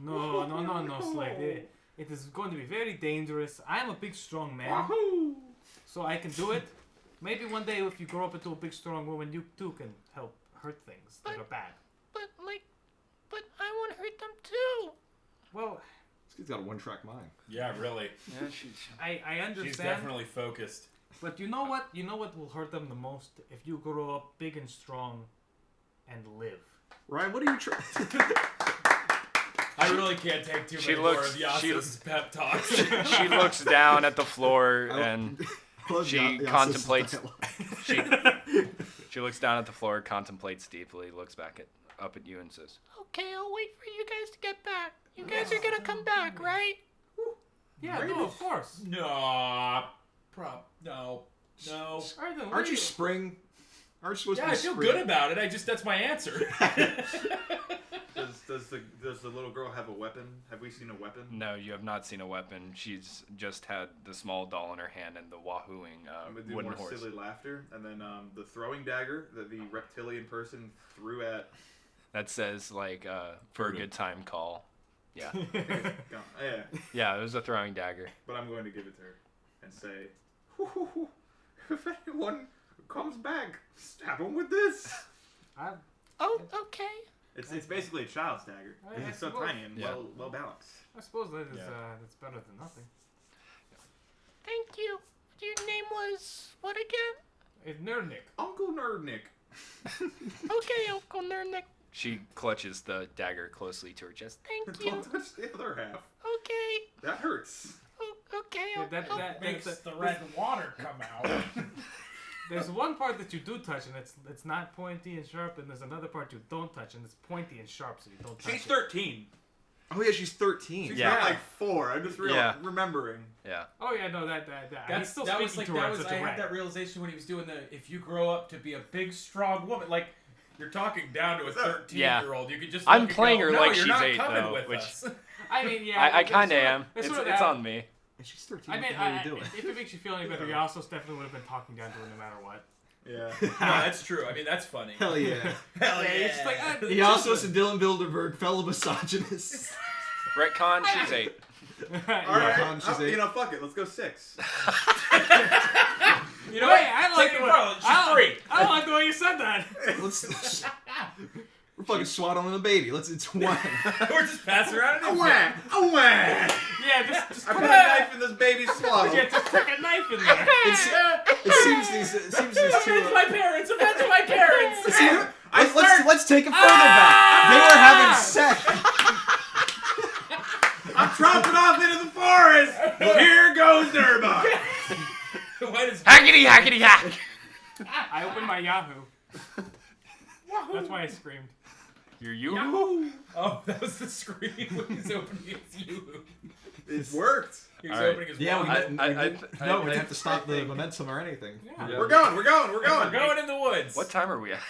No, Slade. It is going to be very dangerous. I am a big, strong man, Wahoo! so I can do it. Maybe one day, if you grow up into a big, strong woman, you too can help hurt things that are bad. But I won't hurt Well, This kid's got a one-track mind. Yeah, really. Yeah, she's. I understand. She's definitely focused. But you know what? You know what will hurt them the most? If you grow up big and strong and live. Ryan, what are you trying? I really can't take too many more of Yasa's pep talks. She looks down at the floor and she contemplates. She looks down at the floor, contemplates deeply, looks up at you, and says, "Okay, I'll wait for you guys to get back. You guys are gonna come back, right?" Yeah, no, of course. No. No. Aren't you spring? Aren't you supposed Yeah, to I be feel spring? good about it. That's my answer. Does the little girl have a weapon? Have we seen a weapon? No, you have not seen a weapon. She's just had the small doll in her hand and the wahooing I'm gonna do wooden more horse. silly laughter, and then the throwing dagger that the reptilian person threw at. That says like for a good time call. Yeah, Yeah, yeah, it was a throwing dagger. but I'm going to give it to her and say, if anyone comes back, stab him with this. Oh, okay. It's basically a child's dagger. I It's so suppose. tiny and Yeah. well balanced. I suppose that is Yeah. that's better than nothing. Thank you. Your name was what again? It's Nerdnik. Uncle Nerdnik. Okay, Uncle Nerdnik. She clutches the dagger closely to her chest. Thank you. Don't touch the other half. Okay. That hurts. Okay. Yeah, that Makes that's the red water come out. There's one part that you do touch and it's not pointy and sharp, and there's another part you don't touch and it's pointy and sharp, so you don't touch She's it. 13. Oh yeah, she's 13. She's Yeah. not like 4. I'm just remembering. Yeah. Oh yeah, no, that he's still that speaking was like to her that in was. such I a way. had that realization when he was doing the. If you grow up to be a big, strong woman, like you're talking down to a 13-year-old. You could just. I'm look and playing go, her no, like you're she's not 8 coming though, with which us. I mean, yeah. I it's kind of sorta- am. it's It's sorta it's that. on me. And she's 13. I mean, what are you doing? if it makes you feel any better, Yassos definitely would have been talking down to her no matter what. Yeah. No, that's true. I mean, that's funny. Hell yeah. Hell Yeah, it's just like, He also and Dylan Bilderberg, fellow misogynist. Retcon, she's 8. All Yeah, right. she's 8. Fuck it. Let's go 6. You know Wait, what? I like Take the it way- from her. She's 3. I don't like the way you said that. Let's. We're fucking swaddling the baby. It's one. We're just passing around an Wah! Wah! Yeah, just I put a knife in this baby's swallow. yeah, just stick a knife in there. It seems these two. Offend my parents! Offend my parents! Let's take it further back. They were having sex. I'm dropping off into the forest. Here goes Nurba. Why does Hackety hackety hack. I opened my Yahoo. That's why I screamed. You're you. Oh, that was the screen when he's opening his U. It worked. He was All right. opening his Yeah, we wallet. didn't. I- we I- didn't- I- no, we I- didn't have to stop the momentum or anything. Yeah. We're going. We're We're going. going in the woods. What time are we at?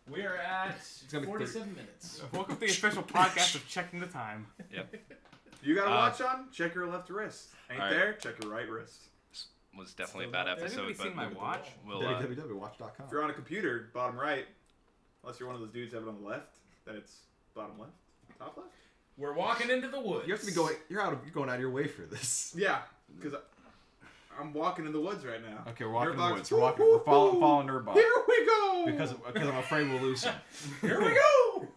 We are at gonna be 47 minutes. Welcome to the official podcast of Checking the Time. Yep. You got a watch on? Check your left wrist. Ain't all right. there? Check your right wrist. Was definitely a bad Has episode, anybody but seen my watch? we'll. www.watch.com. If you're on a computer, bottom right. Unless you're one of those dudes that have it on the left, then it's bottom left, top left. We're walking into the woods. You have to be going. You're going out of your way for this. Yeah, because I'm walking in the woods right now. Okay, we're walking in the Nerdbog's, woods. We're following Nerdbog. Here we go. Because I'm afraid we'll lose him. Here we go.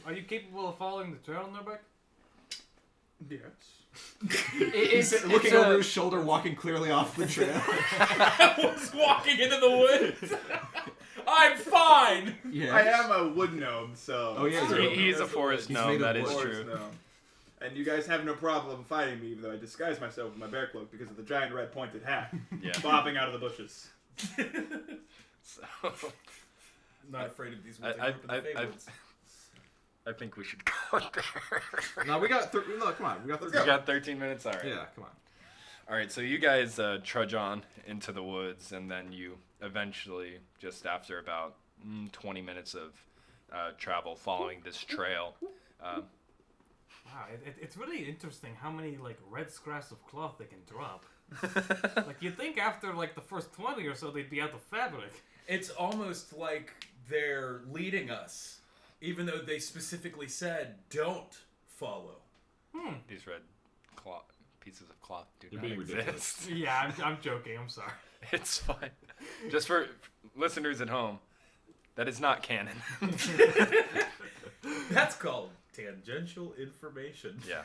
Are you capable of following the trail, Nurbeck? Yes. He's looking over his shoulder, walking clearly off the trail. I was walking into the woods. I'm fine. Yeah. I am a wood gnome, so. Oh, yeah, He's a forest He's gnome. made of That is wood. Forest true. gnome. And you guys have no problem fighting me, even though I disguise myself with my bear cloak because of the giant red pointed hat Yeah. bobbing out of the bushes. So, I'm not afraid of these woods. I think we should go there. No, we got. No, come on. We got. We got 13 minutes. All right. Yeah, come on. All right. So you guys trudge on into the woods, and then you eventually, just after about 20 minutes of travel, following this trail. Wow, it's really interesting how many like red scraps of cloth they can drop. Like you'd think after like the first 20 or so they'd be out of fabric. It's almost like they're leading us, even though they specifically said don't follow. These red pieces of cloth do They're not being exist. ridiculous. Yeah, I'm joking. I'm sorry. It's fine. Just for listeners at home, that is not canon. That's called Tangential information. Yeah.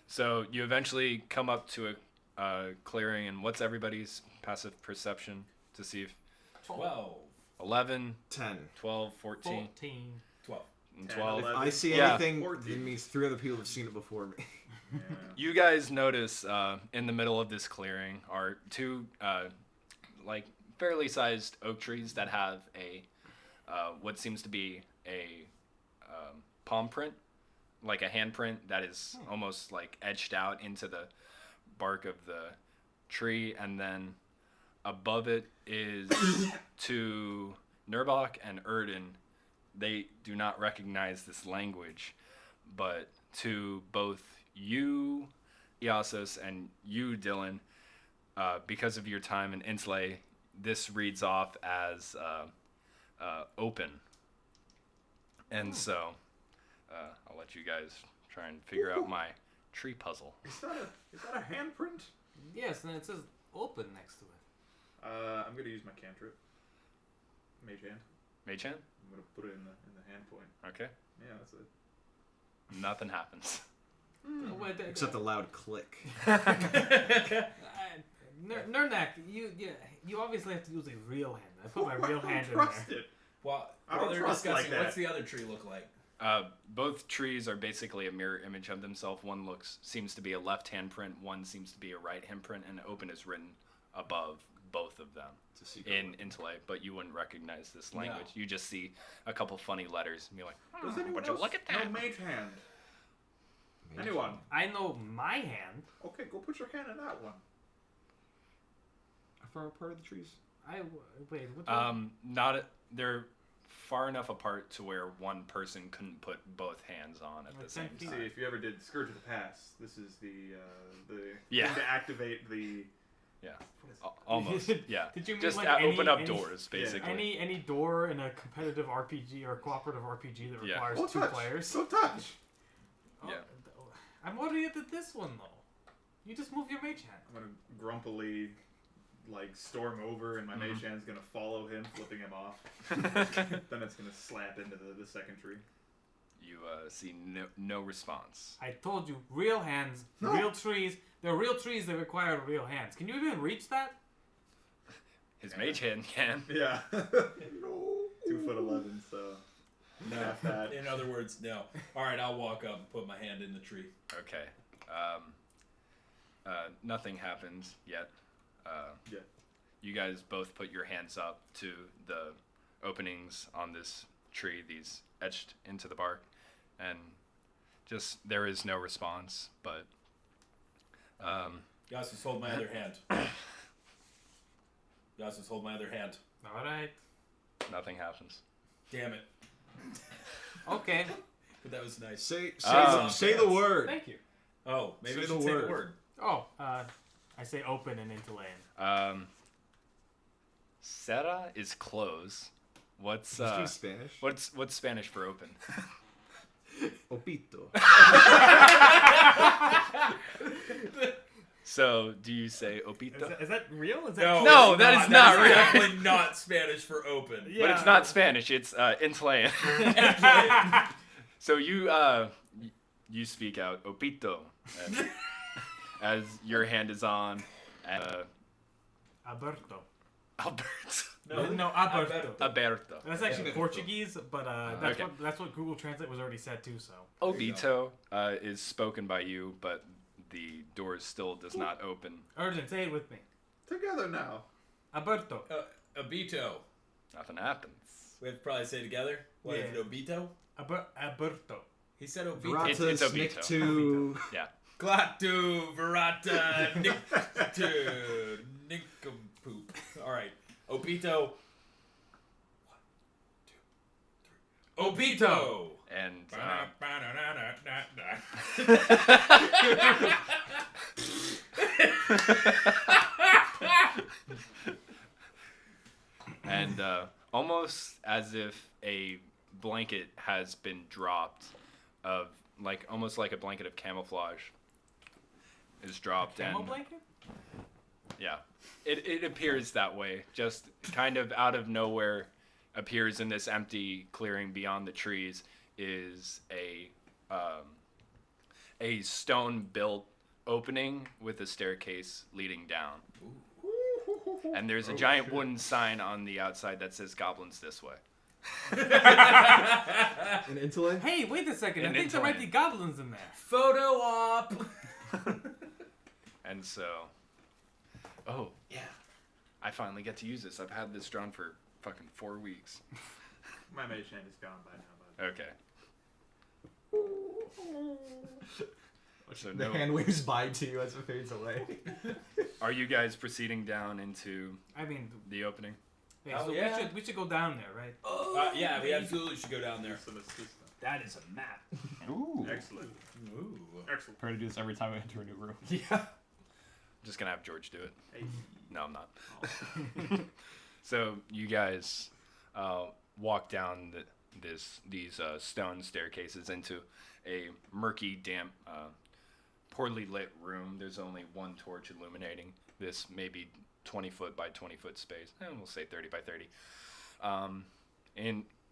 So you eventually come up to a clearing, and what's everybody's passive perception to see if 12. 11, 10. 12, 14, 14. 12. and 10, 12. If 11, I see Yeah. anything, 14. it means 3 other people have seen it before me. Yeah. You guys notice in the middle of this clearing are 2 like fairly sized oak trees that have a what seems to be a palm print, like a handprint that is almost like etched out into the bark of the tree, and then above it is to Nurbach and Erden. They do not recognize this language, but to both you, Iasos, and you, Dylan, because of your time in Inslay, this reads off as open. And so, I'll let you guys try and figure out my tree puzzle. Is that a handprint? Yes, and it says open next to it. I'm gonna use my cantrip. Mage hand. Mage hand? I'm gonna put it in the hand point. Okay. Yeah, that's it. Nothing happens. Oh, wait, Except a loud click. Nernak, you obviously have to use a real hand. I put my real hand in Trust there. it. Well, I while don't they're trust discussing, like that. what's the other tree look like? Both trees are basically a mirror image of themselves. One seems to be a left hand print, one seems to be a right hand print, and open is written above both of them It's a secret in one. Intellect, but you wouldn't recognize this language. You just see a couple funny letters and be like, Does anyone would you else look at that? know mage hand? Mage Anyone? I know my hand. Okay, go put your hand in that one. How far apart are the trees? Wait. Which one? They're far enough apart to where one person couldn't put both hands on at Like the same 10 feet. time. See, if you ever did Scourge of the Pass, this is the Yeah. thing to activate the. Yeah. What is it? Almost. Yeah. Did you mean just like open up any- doors, basically. Any door in a competitive RPG or cooperative RPG that Yeah. requires Don't 2 touch. players? Don't touch. Oh, Yeah. I'm already at this one though. You just move your mage hand. I'm gonna grumpily, storm over, and my mage hand's gonna follow him, flipping him off. Then it's gonna slap into the second tree. You see no response. I told you, real hands, No. real trees. There are real trees that require real hands. Can you even reach that? His mage hand can. Yeah. 2'11", so No. half that. In other words, no. All right, I'll walk up and put my hand in the tree. Okay. Nothing happens yet. Yeah. You guys both put your hands up to the openings on this tree, these etched into the bark, and just there is no response, but Yasus, hold my other hand. Yasus, hold my other hand. All right. nothing happens. Damn it. Okay. But that was nice. Say Um, the word. Thank you. Oh, maybe Say we the should say word. the word. Oh, I say open and Intelayan. Serra is close. What's Just do Spanish. what's Spanish for open? Opito. So do you say opito? Is that real? Is that No, No, it's that is not real. Definitely not Spanish for open. But it's not Spanish. It's Intelayan. So you speak out opito as your hand is on Alberto. Albert. No, Alberto. Alberto. That's actually Alberto. Portuguese, but Okay. that's what Google Translate was already set to. So Obito is spoken by you, but the door still does not open. Urgent, say it with me. Together now. Alberto. Obito. Nothing happens. We have to probably say it together. What is Yeah. it, Obito? Alberto. He said Obito. Verata It's Obito. Snictu. Yeah. Glatu, Verata, Nictu, Nincompoop. All right. Obito. 1, 2, 3. Obito! And and almost as if a blanket has been dropped of almost like a blanket of camouflage is dropped Camo and blanket? yeah, it appears that way, just kind of out of nowhere appears in this empty clearing beyond the trees is a a stone-built opening with a staircase leading down. And there's a giant wooden sign on the outside that says "Goblins this way." An intellect? Hey, wait a second. I An think there might be intellect. goblins in there. Photo op. And so, yeah, I finally get to use this. I've had this drawn for fucking 4 weeks. My mage hand is gone by now, bud. Okay. So The no, hand waves by to you as it fades away. are you guys proceeding down into I mean, the opening? hey, Oh, so yeah. we should go down there, right? Yeah, we absolutely should go down there. Some assistance. That is a map. Ooh. Excellent. Ooh. Excellent. Try to do this every time I enter a new room. Yeah. I'm just gonna have George do it. Hey. No, I'm not. So you guys walk down these stone staircases into a murky, damp, poorly lit room. There's only one torch illuminating this maybe 20 foot by 20 foot space. And we'll say 30 by 30.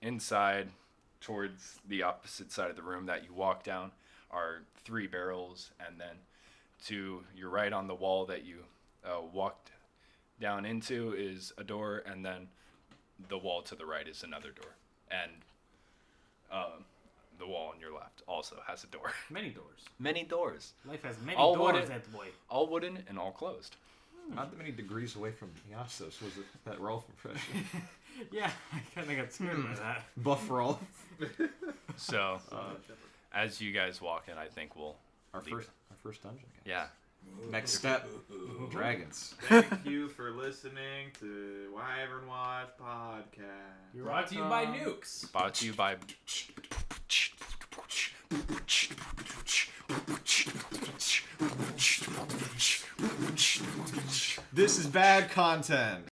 Inside, towards the opposite side of the room that you walk down, are 3 barrels, and then to your right on the wall that you walked down into is a door, and then the wall to the right is another door, and the wall on your left also has a door. Many doors. Many doors, Life has many All doors, wooden. that boy. all wooden and all closed. Not that many degrees away from Yassos was it that Rolf impression. Yeah, I kind of got scared by that. Buff Rolf. So as you guys walk in, I think we'll Our leave first dungeon. it. Yeah. Next step, dragons. Thank you for listening to Wyvern Watch podcast. You're Brought to you by Nukes. Brought to you by. This is bad content.